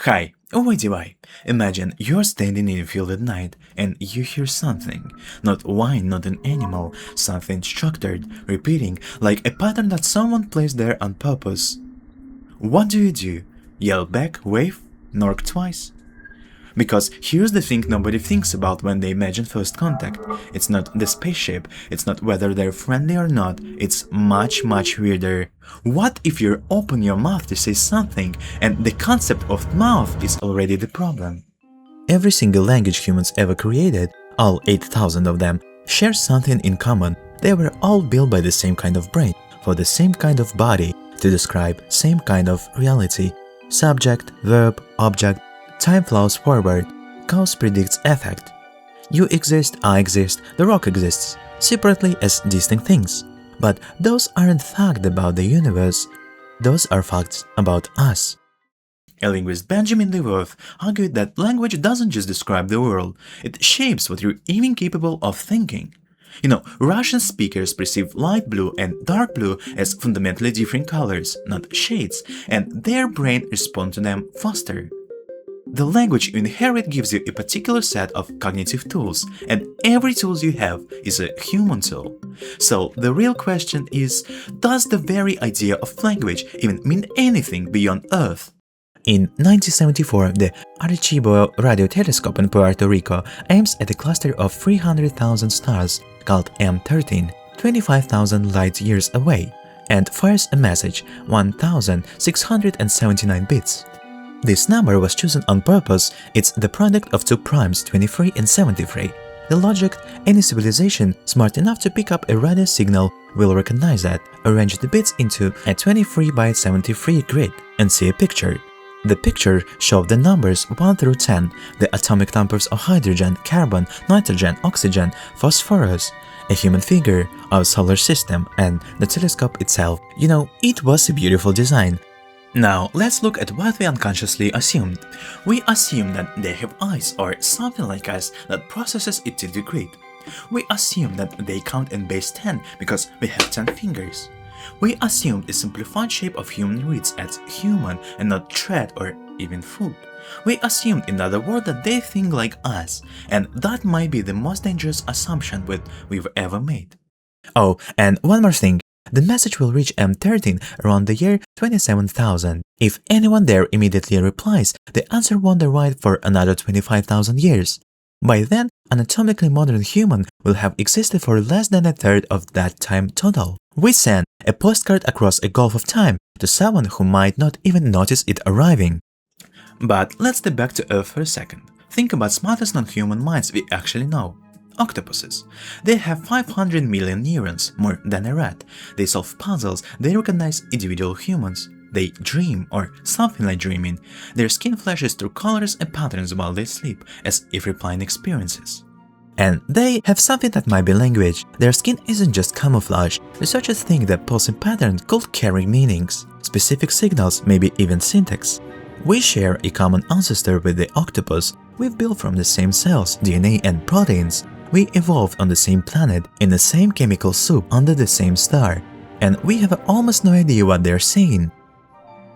Hi, VOIDYWHY. Imagine you're standing in a field at night and you hear something. Not whine, not an animal, something structured, repeating, like a pattern that someone placed there on purpose. What do? Yell back, wave, nark twice? Because here's the thing nobody thinks about when they imagine first contact. It's not the spaceship, it's not whether they're friendly or not, it's much weirder. What if you open your mouth to say something and the concept of mouth is already the problem? Every single language humans ever created, all 8,000 of them, share something in common. They were all built by the same kind of brain, for the same kind of body, to describe same kind of reality. Subject, verb, object. Time flows forward, cause predicts effect. You exist, I exist, the rock exists, separately as distinct things. But those aren't facts about the universe, those are facts about us. A linguist Benjamin Leavenworth argued that language doesn't just describe the world, it shapes what you're even capable of thinking. Russian speakers perceive light blue and dark blue as fundamentally different colors, not shades, and their brain responds to them faster. The language you inherit gives you a particular set of cognitive tools, and every tool you have is a human tool. So the real question is, does the very idea of language even mean anything beyond Earth? In 1974, the Arecibo radio telescope in Puerto Rico aims at a cluster of 300,000 stars called M13, 25,000 light years away, and fires a message 1,679 bits. This number was chosen on purpose. It's the product of two primes, 23 and 73. The logic, any civilization smart enough to pick up a radio signal will recognize that, arrange the bits into a 23 by 73 grid, and see a picture. The picture showed the numbers 1 through 10, the atomic numbers of hydrogen, carbon, nitrogen, oxygen, phosphorus, a human figure, our solar system, and the telescope itself. It was a beautiful design. Now, let's look at what we unconsciously assumed. We assume that they have eyes or something like us that processes it to degrade. We assume that they count in base 10 because we have 10 fingers. We assumed a simplified shape of human reads as human and not thread or even food. We assumed, in other words, that they think like us, and that might be the most dangerous assumption we've ever made. Oh, and one more thing. The message will reach M13 around the year 27,000. If anyone there immediately replies, the answer won't arrive for another 25,000 years. By then, an anatomically modern human will have existed for less than a third of that time total. We send a postcard across a gulf of time to someone who might not even notice it arriving. But let's step back to Earth for a second. Think about smartest non-human minds we actually know. Octopuses. They have 500 million neurons, more than a rat. They solve puzzles, they recognize individual humans. They dream, or something like dreaming. Their skin flashes through colors and patterns while they sleep, as if replying experiences. And they have something that might be language. Their skin isn't just camouflage. Researchers think that pulsing patterns could carry meanings, specific signals, maybe even syntax. We share a common ancestor with the octopus. We've built from the same cells, DNA and proteins. We evolved on the same planet, in the same chemical soup, under the same star. And we have almost no idea what they're saying.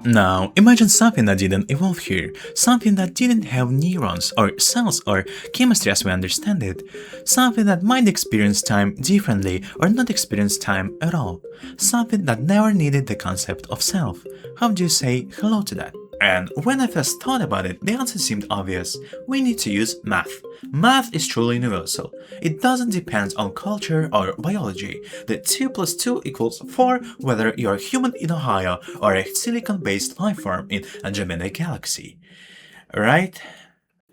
Now, imagine something that didn't evolve here, something that didn't have neurons or cells or chemistry as we understand it, something that might experience time differently or not experience time at all, something that never needed the concept of self. How do you say hello to that? And when I first thought about it, the answer seemed obvious. We need to use math. Math is truly universal. It doesn't depend on culture or biology. The 2 plus 2 equals 4 whether you're a human in Ohio or a silicon-based lifeform in Andromeda Galaxy. Right?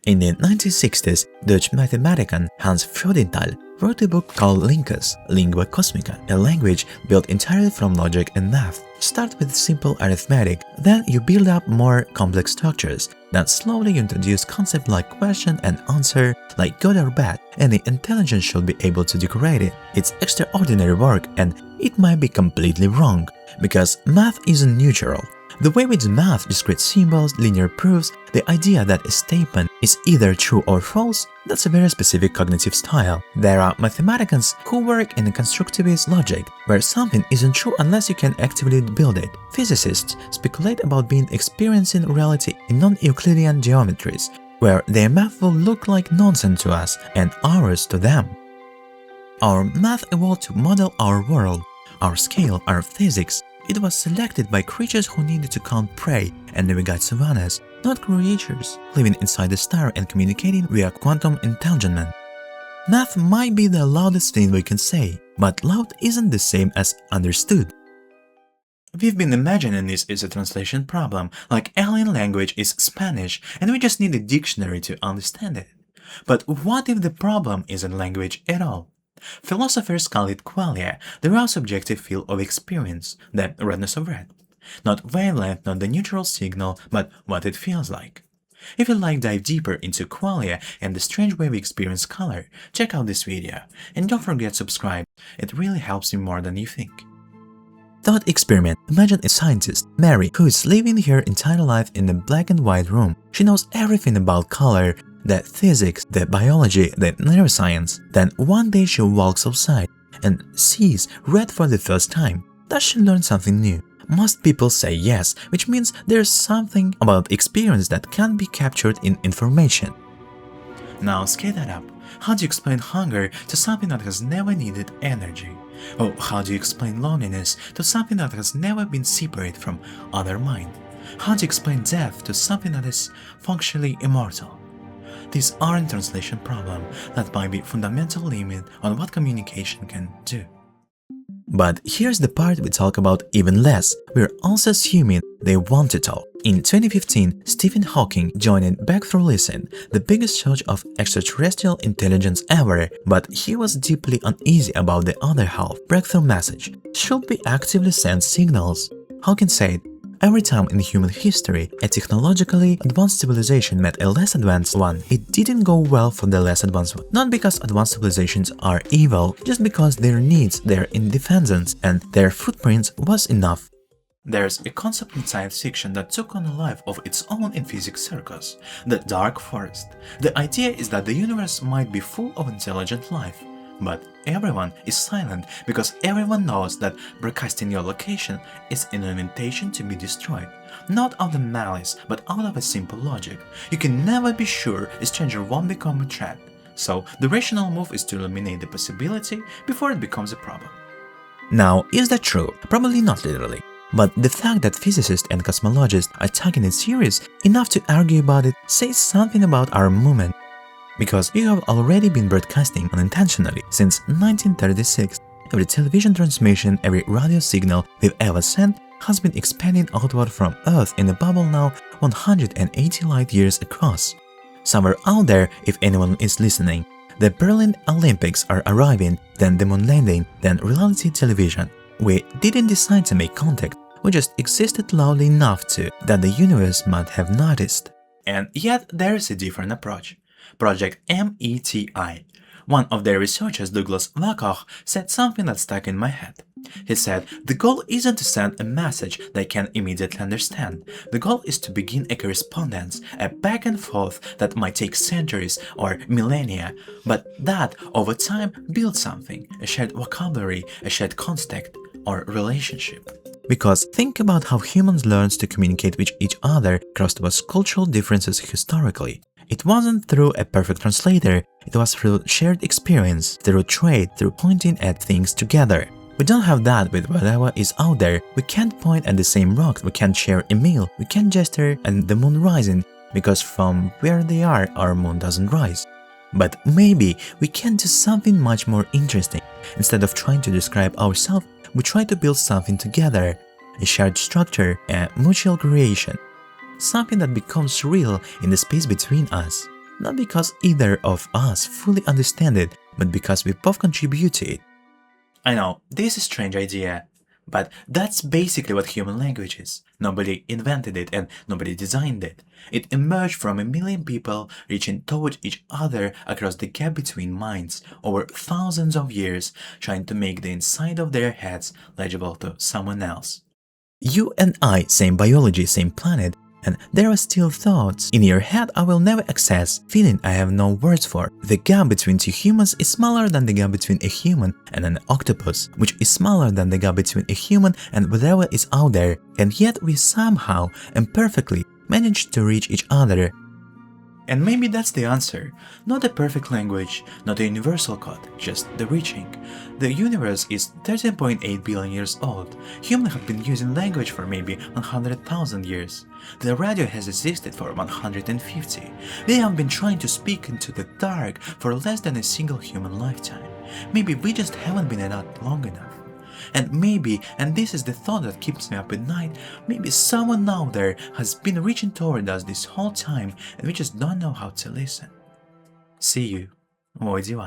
In the 1960s, Dutch mathematician Hans Freudenthal wrote a book called Linkes, Lingua Cosmica, a language built entirely from logic and math. Start with simple arithmetic, then you build up more complex structures, then slowly you introduce concepts like question and answer, like good or bad, and the intelligence should be able to decorate it. It's extraordinary work and it might be completely wrong, because math isn't neutral. The way we do math, discrete symbols, linear proofs, the idea that a statement is either true or false, that's a very specific cognitive style. There are mathematicians who work in a constructivist logic, where something isn't true unless you can actively build it. Physicists speculate about being experiencing reality in non-Euclidean geometries, where their math will look like nonsense to us and ours to them. Our math evolved to model our world, our scale, our physics. It was selected by creatures who needed to count prey and navigate savannas, not creatures living inside a star and communicating via quantum entanglement. Math might be the loudest thing we can say, but loud isn't the same as understood. We've been imagining this as a translation problem, like alien language is Spanish and we just need a dictionary to understand it. But what if the problem isn't language at all? Philosophers call it qualia, the raw subjective feel of experience, the redness of red. Not wavelength, not the neutral signal, but what it feels like. If you'd like to dive deeper into qualia and the strange way we experience color, check out this video. And don't forget to subscribe, it really helps you more than you think. Thought experiment. Imagine a scientist, Mary, who is living her entire life in a black and white room. She knows everything about color, the physics, the biology, the neuroscience. Then one day she walks outside and sees red for the first time. Does she learn something new? Most people say yes, which means there's something about experience that can't be captured in information. Now scale that up. How do you explain hunger to something that has never needed energy? Or how do you explain loneliness to something that has never been separated from other mind? How do you explain death to something that is functionally immortal? These aren't translation problems that might be fundamental limit on what communication can do. But here's the part we talk about even less. We're also assuming they want to talk. In 2015, Stephen Hawking joined Breakthrough Listen, the biggest search of extraterrestrial intelligence ever, but he was deeply uneasy about the other half. Breakthrough message. Should we actively send signals? Hawking said, every time in human history a technologically advanced civilization met a less advanced one, it didn't go well for the less advanced one. Not because advanced civilizations are evil, just because their needs, their independence, and their footprints was enough. There's a concept in science fiction that took on a life of its own in physics circles, the dark forest. The idea is that the universe might be full of intelligent life, but everyone is silent because everyone knows that broadcasting your location is an invitation to be destroyed. Not out of malice, but out of a simple logic. You can never be sure a stranger won't become a threat. So the rational move is to eliminate the possibility before it becomes a problem. Now, is that true? Probably not literally. But the fact that physicists and cosmologists are taking it serious enough to argue about it says something about our movement. Because we have already been broadcasting unintentionally since 1936. Every television transmission, every radio signal we've ever sent has been expanding outward from Earth in a bubble now 180 light years across. Somewhere out there, if anyone is listening, the Berlin Olympics are arriving, then the moon landing, then reality television. We didn't decide to make contact, we just existed loudly enough that the universe might have noticed. And yet there is a different approach. Project METI. One of their researchers, Douglas Vakoch, said something that stuck in my head. He said, the goal isn't to send a message they can immediately understand. The goal is to begin a correspondence, a back and forth that might take centuries or millennia, but that, over time, builds something, a shared vocabulary, a shared context, or relationship. Because think about how humans learned to communicate with each other across those cultural differences historically. It wasn't through a perfect translator, it was through shared experience, through trade, through pointing at things together. We don't have that with whatever is out there. We can't point at the same rocks, we can't share a meal, we can't gesture at the moon rising, because from where they are, our moon doesn't rise. But maybe we can do something much more interesting. Instead of trying to describe ourselves, we try to build something together, a shared structure, a mutual creation. Something that becomes real in the space between us. Not because either of us fully understand it, but because we both contribute to it. I know, this is a strange idea, but that's basically what human language is. Nobody invented it and nobody designed it. It emerged from a million people reaching toward each other across the gap between minds over thousands of years, trying to make the inside of their heads legible to someone else. You and I, same biology, same planet, and there are still thoughts in your head I will never access, feeling I have no words for. The gap between two humans is smaller than the gap between a human and an octopus, which is smaller than the gap between a human and whatever is out there, and yet we somehow, imperfectly, managed to reach each other. And maybe that's the answer. Not a perfect language, not a universal code, just the reaching. The universe is 13.8 billion years old. Humans have been using language for maybe 100,000 years. The radio has existed for 150. We have been trying to speak into the dark for less than a single human lifetime. Maybe we just haven't been at it long enough. And maybe, and this is the thought that keeps me up at night, maybe someone out there has been reaching toward us this whole time and we just don't know how to listen. See you, VOIDYWHY.